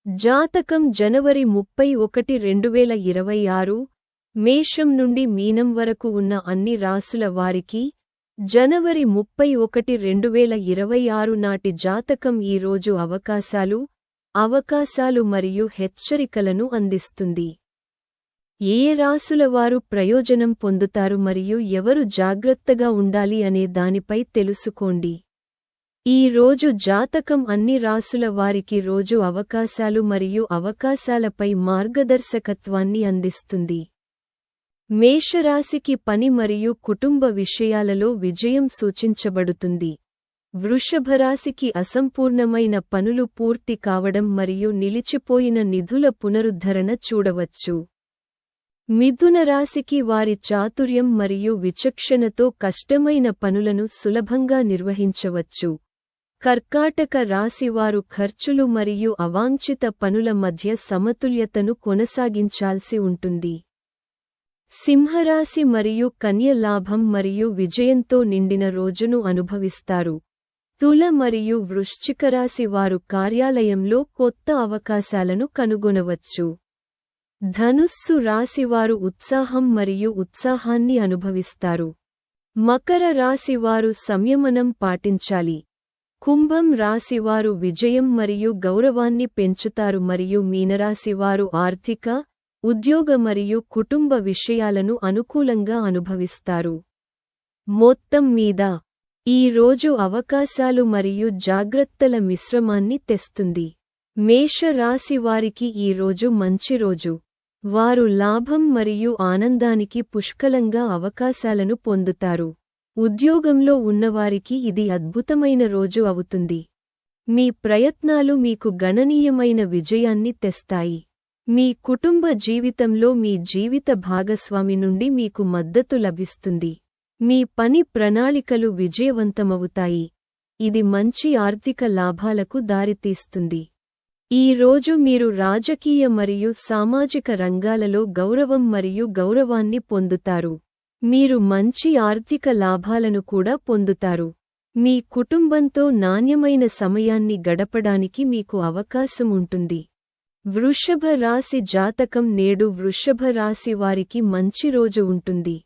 జాతకం జనవరి 31, 2026 మేషం నుండి మీనం వరకు ఉన్న అన్ని రాసుల వారికి జనవరి 31, 2026 నాటి జాతకం ఈ రోజు అవకాశాలు మరియు హెచ్చరికలను అందిస్తుంది. ఏ రాసుల వారు ప్రయోజనం పొందుతారు మరియు ఎవరు జాగ్రత్తగా ఉండాలి అనే దానిపై తెలుసుకోండి. ఈ రోజు జాతకం అన్ని రాసుల వారికి రోజు అవకాశాలు మరియు అవకాశాలపై మార్గదర్శకత్వాన్ని అందిస్తుంది. మేషరాశికి పని మరియు కుటుంబ విషయాలలో విజయం సూచించబడుతుంది. వృషభరాశికి అసంపూర్ణమైన పనులు పూర్తి కావడం మరియు నిలిచిపోయిన నిధుల పునరుద్ధరణ చూడవచ్చు. మిథున రాశికి వారి చాతుర్యం మరియు విచక్షణతో కష్టమైన పనులను సులభంగా నిర్వహించవచ్చు. కర్కాటక రాశివారు ఖర్చులు మరియు అవాంఛిత పనుల మధ్య సమతుల్యతను కొనసాగించాల్సి ఉంటుంది. సింహరాశి మరియు కన్య లాభం మరియు విజయంతో నిండిన రోజును అనుభవిస్తారు. తుల మరియు వృశ్చిక రాశి వారు కార్యాలయంలో కొత్త అవకాశాలను కనుగొనవచ్చు. ధనుస్సు రాశివారు ఉత్సాహం మరియు ఉత్సాహాన్ని అనుభవిస్తారు. మకర రాశివారు సంయమనం పాటించాలి. కుంభం రాశివారు విజయం మరియు గౌరవాన్ని పెంచుతారు మరియు మీనరాశివారు ఆర్థిక, ఉద్యోగ మరియు కుటుంబ విషయాలను అనుకూలంగా అనుభవిస్తారు. మొత్తం మీద ఈ రోజు అవకాశాలు మరియు జాగ్రత్తల మిశ్రమాన్ని తెస్తుంది. మేష రాశి వారికి ఈ రోజు మంచి రోజు. వారు లాభం మరియు ఆనందానికి పుష్కలంగా అవకాశాలను పొందుతారు. ఉద్యోగంలో ఉన్నవారికి ఇది అద్భుతమైన రోజు అవుతుంది. మీ ప్రయత్నాలు మీకు గణనీయమైన విజయాన్ని తెస్తాయి. మీ కుటుంబ జీవితంలో మీ జీవిత భాగస్వామి నుండి మీకు మద్దతు లభిస్తుంది. మీ పని ప్రణాళికలు విజయవంతమవుతాయి. ఇది మంచి ఆర్థిక లాభాలకు దారితీస్తుంది. ఈ రోజు మీరు రాజకీయ మరియు సామాజిక రంగాలలో గౌరవం మరియు గౌరవాన్ని పొందుతారు. మీరు మంచి ఆర్థిక లాభాలను కూడా పొందుతారు. మీ కుటుంబంతో నాణ్యమైన సమయాన్ని గడపడానికి మీకు అవకాశం ఉంటుంది. వృషభ రాశి జాతకం నేడు వృషభ రాశి వారికి మంచి రోజు ఉంటుంది.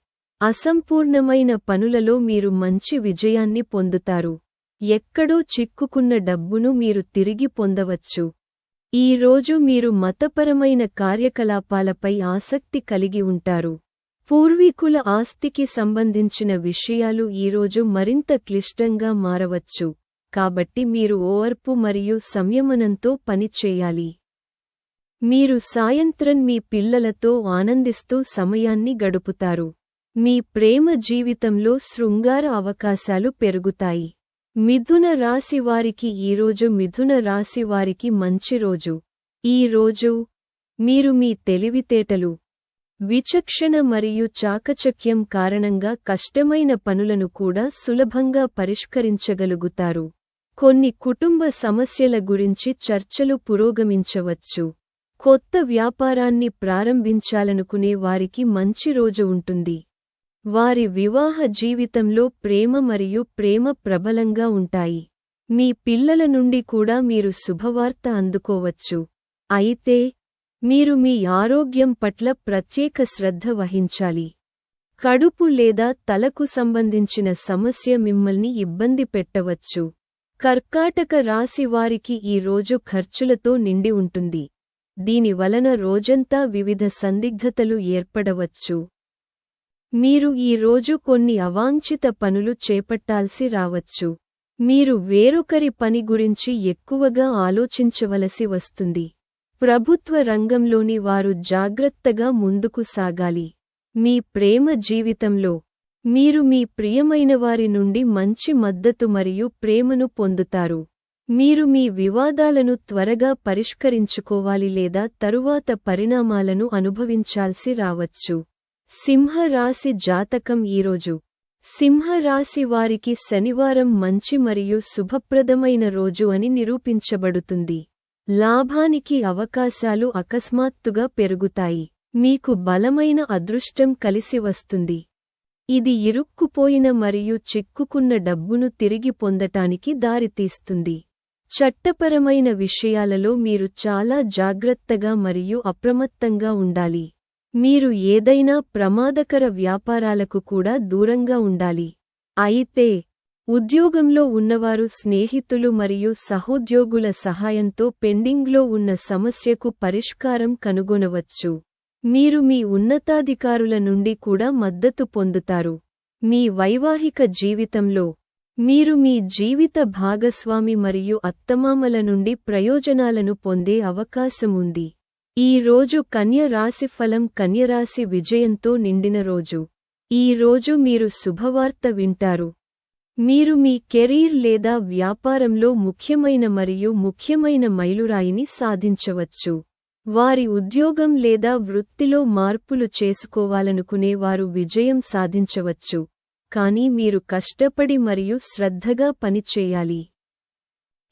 అసంపూర్ణమైన పనులలో మీరు మంచి విజయాన్ని పొందుతారు. ఎక్కడో చిక్కుకున్న డబ్బును మీరు తిరిగి పొందవచ్చు. ఈ రోజు మీరు మతపరమైన కార్యకలాపాలపై ఆసక్తి కలిగి ఉంటారు. పూర్వీకుల ఆస్తికి సంబంధించిన విషయాలు ఈరోజు మరింత క్లిష్టంగా మారవచ్చు, కాబట్టి మీరు ఓర్పు మరియు సంయమనంతో పనిచేయాలి. మీరు సాయంత్రం మీ పిల్లలతో ఆనందిస్తూ సమయాన్ని గడుపుతారు. మీ ప్రేమ జీవితంలో శృంగార అవకాశాలు పెరుగుతాయి. మిథున రాశి వారికి ఈరోజు మిథున రాశి వారికి మంచి రోజు. ఈ రోజు మీరు మీ తెలివితేటలు, విచక్షణ మరియు చాకచక్యం కారణంగా కష్టమైన పనులను కూడా సులభంగా పరిష్కరించగలుగుతారు. కొన్ని కుటుంబ సమస్యల గురించి చర్చలు పురోగమించవచ్చు. కొత్త వ్యాపారాన్ని ప్రారంభించాలనుకునే వారికి మంచి రోజు ఉంటుంది. వారి వివాహ జీవితంలో ప్రేమ మరియు ప్రేమ ప్రబలంగా ఉంటాయి. మీ పిల్లల నుండి కూడా మీరు శుభవార్త అందుకోవచ్చు. అయితే మీరు మీ ఆరోగ్యం పట్ల ప్రత్యేక శ్రద్ధ వహించాలి. కడుపు లేదా తలకు సంబంధించిన సమస్య మిమ్మల్ని ఇబ్బంది పెట్టవచ్చు. కర్కాటక రాశి వారికి ఈ రోజు ఖర్చులతో నిండి ఉంటుంది. దీని వలన రోజంతా వివిధ సందిగ్ధతలు ఏర్పడవచ్చు. మీరు ఈ రోజు కొన్ని అవాంఛిత పనులు చేపట్టాల్సి రావచ్చు. మీరు వేరొకరి పని గురించి ఎక్కువగా ఆలోచించవలసి వస్తుంది. ప్రభుత్వ రంగంలోని వారు జాగ్రత్తగా ముందుకు సాగాలి. మీ ప్రేమ జీవితంలో మీరు మీ ప్రియమైనవారి నుండి మంచి మద్దతు మరియు ప్రేమను పొందుతారు. మీరు మీ వివాదాలను త్వరగా పరిష్కరించుకోవాలి లేదా తరువాత పరిణామాలను అనుభవించాల్సి రావచ్చు. సింహ రాశి జాతకం ఈరోజు సింహ రాశి వారికి శనివారం మంచి మరియు శుభప్రదమైన రోజు అని నిరూపించబడుతుంది. లాభానికి అవకాశాలు అకస్మాత్తుగా పెరుగుతాయి. మీకు బలమైన అదృష్టం కలిసి వస్తుంది. ఇది ఇరుక్కుపోయిన మరియు చిక్కుకున్న డబ్బును తిరిగి పొందటానికి దారితీస్తుంది. చట్టపరమైన విషయాలలో మీరు చాలా జాగ్రత్తగా మరియు అప్రమత్తంగా ఉండాలి. మీరు ఏదైనా ప్రమాదకర వ్యాపారాలకు కూడా దూరంగా ఉండాలి. అయితే ఉద్యోగంలో ఉన్నవారు స్నేహితులు మరియు సహోద్యోగుల సహాయంతో పెండింగ్లో ఉన్న సమస్యకు పరిష్కారం కనుగొనవచ్చు. మీరు మీ ఉన్నతాధికారుల నుండి కూడా మద్దతు పొందుతారు. మీ వైవాహిక జీవితంలో మీరు మీ జీవిత భాగస్వామి మరియు అత్తమామల నుండి ప్రయోజనాలను పొందే అవకాశం ఉంది. ఈ రోజు కన్య రాశి ఫలం. కన్య రాశి విజయంతో నిండిన రోజు. ఈ రోజు మీరు శుభవార్త వింటారు. మీరు మీ కెరీర్ లేదా వ్యాపారంలో ముఖ్యమైన మైలురాయిని సాధించవచ్చు. వారి ఉద్యోగం లేదా వృత్తిలో మార్పులు చేసుకోవాలనుకునే వారు విజయం సాధించవచ్చు, కానీ మీరు కష్టపడి మరియు శ్రద్ధగా పనిచేయాలి.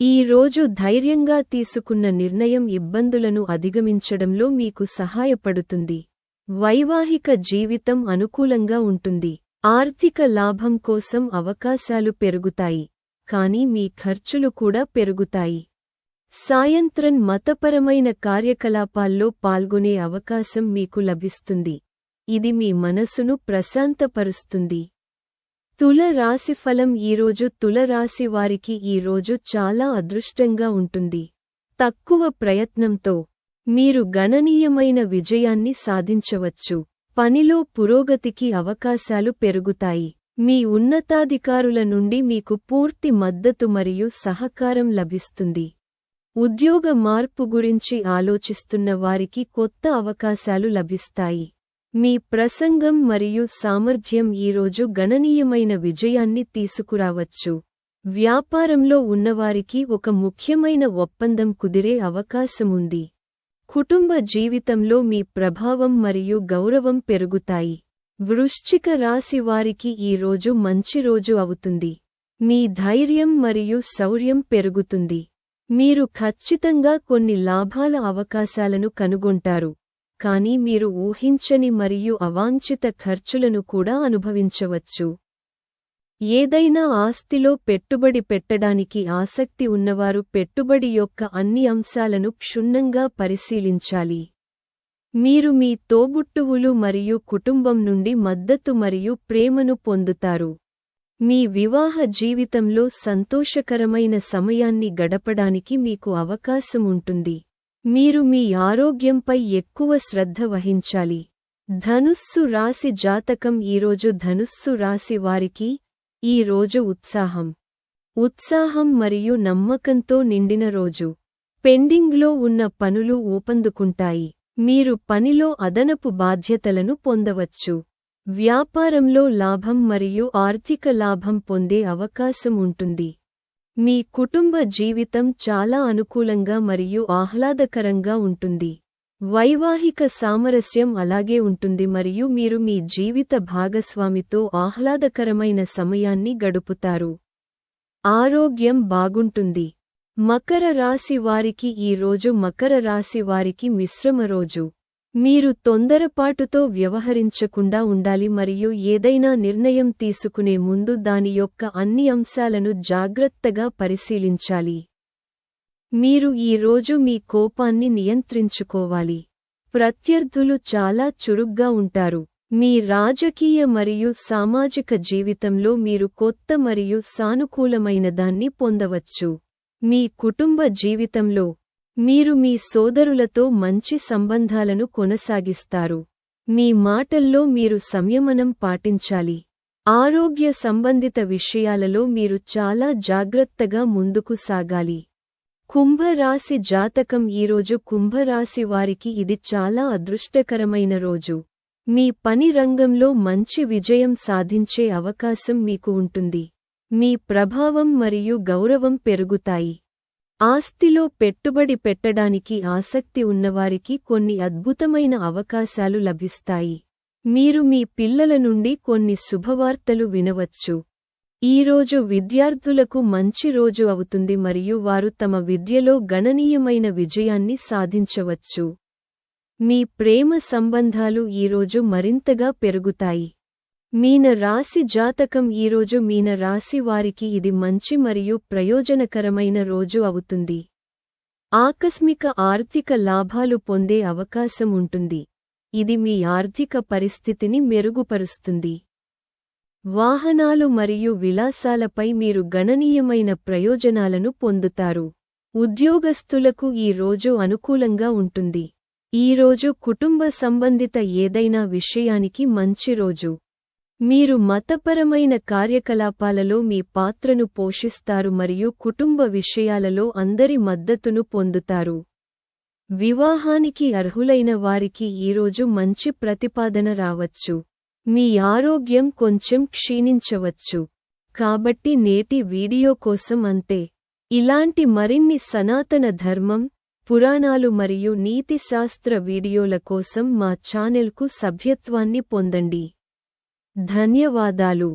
ఈ రోజు ధైర్యంగా తీసుకున్న నిర్ణయం ఇబ్బందులను అధిగమించడంలో మీకు సహాయపడుతుంది. వైవాహిక జీవితం అనుకూలంగా ఉంటుంది. ఆర్థిక లాభం కోసం అవకాశాలు పెరుగుతాయి, కానీ మీ ఖర్చులు కూడా పెరుగుతాయి. సాయంత్రం మతపరమైన కార్యకలాపాల్లో పాల్గొనే అవకాశం మీకు లభిస్తుంది. ఇది మీ మనసును ప్రశాంతపరుస్తుంది. తుల రాశి ఫలం. ఈరోజు తుల రాశి వారికి ఈ రోజు చాలా అదృష్టంగా ఉంటుంది. తక్కువ ప్రయత్నంతో మీరు గణనీయమైన విజయాన్ని సాధించవచ్చు. పనిలో పురోగతికి అవకాశాలు పెరుగుతాయి. మీ ఉన్నతాధికారుల నుండి మీకు పూర్తి మద్దతు మరియు సహకారం లభిస్తుంది. ఉద్యోగ మార్పు గురించి ఆలోచిస్తున్న వారికి కొత్త అవకాశాలు లభిస్తాయి. మీ ప్రసంగం మరియు సామర్థ్యం ఈరోజు గణనీయమైన విజయాన్ని తీసుకురావచ్చు. వ్యాపారంలో ఉన్నవారికి ఒక ముఖ్యమైన ఒప్పందం కుదిరే అవకాశముంది. కుటుంబ జీవితంలో మీ ప్రభావం మరియు గౌరవం పెరుగుతాయి. వృశ్చిక రాశి వారికి ఈ రోజు మంచి రోజు అవుతుంది. మీ ధైర్యం మరియు శౌర్యం పెరుగుతుంది. మీరు ఖచ్చితంగా కొన్ని లాభాల అవకాశాలను కనుగొంటారు, కానీ మీరు ఊహించని మరియు అవాంఛిత ఖర్చులను కూడా అనుభవించవచ్చు. ఏదైనా ఆస్తిలో పెట్టుబడి పెట్టడానికి ఆసక్తి ఉన్నవారు పెట్టుబడి యొక్క అన్ని అంశాలను క్షుణ్ణంగా పరిశీలించాలి. మీరు మీ తోబుట్టువులు మరియు కుటుంబం నుండి మద్దతు మరియు ప్రేమను పొందుతారు. మీ వివాహ జీవితంలో సంతోషకరమైన సమయాన్ని గడపడానికి మీకు అవకాశం ఉంటుంది. మీరు మీ ఆరోగ్యంపై ఎక్కువ శ్రద్ధ వహించాలి. ధనుస్సు రాశి జాతకం. ఈరోజు ధనుస్సు రాశి వారికి ఈ రోజు ఉత్సాహం మరియు నమ్మకంతో నిండిన రోజు. పెండింగ్లో ఉన్న పనులు ఊపందుకుంటాయి. మీరు పనిలో అదనపు బాధ్యతలను పొందవచ్చు. వ్యాపారంలో లాభం మరియు ఆర్థిక లాభం పొందే అవకాశం ఉంటుంది. మీ కుటుంబ జీవితం చాలా అనుకూలంగా మరియు ఆహ్లాదకరంగా ఉంటుంది. వైవాహిక సామరస్యం అలాగే ఉంటుంది మరియు మీరు మీ జీవిత భాగస్వామితో ఆహ్లాదకరమైన సమయాన్ని గడుపుతారు. ఆరోగ్యం బాగుంటుంది. మకర రాశి వారికి ఈ రోజు మకర రాశి వారికి మిశ్రమ రోజు. మీరు తొందరపాటుతో వ్యవహరించకుండా ఉండాలి మరియు ఏదైనా నిర్ణయం తీసుకునే ముందు దాని యొక్క అన్ని అంశాలను జాగ్రత్తగా పరిశీలించాలి. మీరు ఈ రోజు మీ కోపాన్ని నియంత్రించుకోవాలి. ప్రత్యర్థులు చాలా చురుగ్గా ఉంటారు. మీ రాజకీయ మరియు సామాజిక జీవితంలో మీరు కొత్త మరియు సానుకూలమైనదాన్ని పొందవచ్చు. మీ కుటుంబ జీవితంలో మీరు మీ సోదరులతో మంచి సంబంధాలను కొనసాగిస్తారు. మీ మాటల్లో మీరు సంయమనం పాటించాలి. ఆరోగ్య సంబంధిత విషయాలలో మీరు చాలా జాగ్రత్తగా ముందుకు సాగాలి. కుంభరాశి జాతకం. ఈరోజు కుంభరాశి వారికి ఇది చాలా అదృష్టకరమైన రోజు. మీ పని రంగంలో మంచి విజయం సాధించే అవకాశం మీకు ఉంటుంది. మీ ప్రభావం మరియు గౌరవం పెరుగుతాయి. ఆస్తిలో పెట్టుబడి పెట్టడానికి ఆసక్తి ఉన్నవారికి కొన్ని అద్భుతమైన అవకాశాలు లభిస్తాయి. మీరు మీ పిల్లల నుండి కొన్ని శుభవార్తలు వినవచ్చు. ఈరోజు విద్యార్థులకు మంచి రోజు అవుతుంది మరియు వారు తమ విద్యలో గణనీయమైన విజయాన్ని సాధించవచ్చు. మీ ప్రేమ సంబంధాలు ఈరోజు మరింతగా పెరుగుతాయి. మీన రాశి జాతకం ఈరోజు మీన రాశి వారికి ఇది మంచి మరియు ప్రయోజనకరమైన రోజు అవుతుంది. ఆకస్మిక ఆర్థిక లాభాలు పొందే అవకాశం ఉంటుంది. ఇది మీ ఆర్థిక పరిస్థితిని మెరుగుపరుస్తుంది. వాహనాలు మరియు విలాసాలపై మీరు గణనీయమైన ప్రయోజనాలను పొందుతారు. ఉద్యోగస్తులకు ఈ రోజు అనుకూలంగా ఉంటుంది. ఈ రోజు కుటుంబ సంబంధిత ఏదైనా విషయానికి మంచి రోజు. మీరు మతపరమైన కార్యకలాపాలలో మీ పాత్రను పోషిస్తారు మరియు కుటుంబ విషయాలలో అందరి మద్దతును పొందుతారు. వివాహానికి అర్హులైన వారికి ఈరోజు మంచి ప్రతిపాదన రావచ్చు. మీ ఆరోగ్యం కొంచెం క్షీణించవచ్చు. కాబట్టి నేటి వీడియో కోసం అంతే. ఇలాంటి మరిన్ని సనాతన ధర్మం, పురాణాలు మరియు నీతిశాస్త్ర వీడియోల కోసం మా ఛానెల్కు సభ్యత్వాన్ని పొందండి. ధన్యవాదాలు.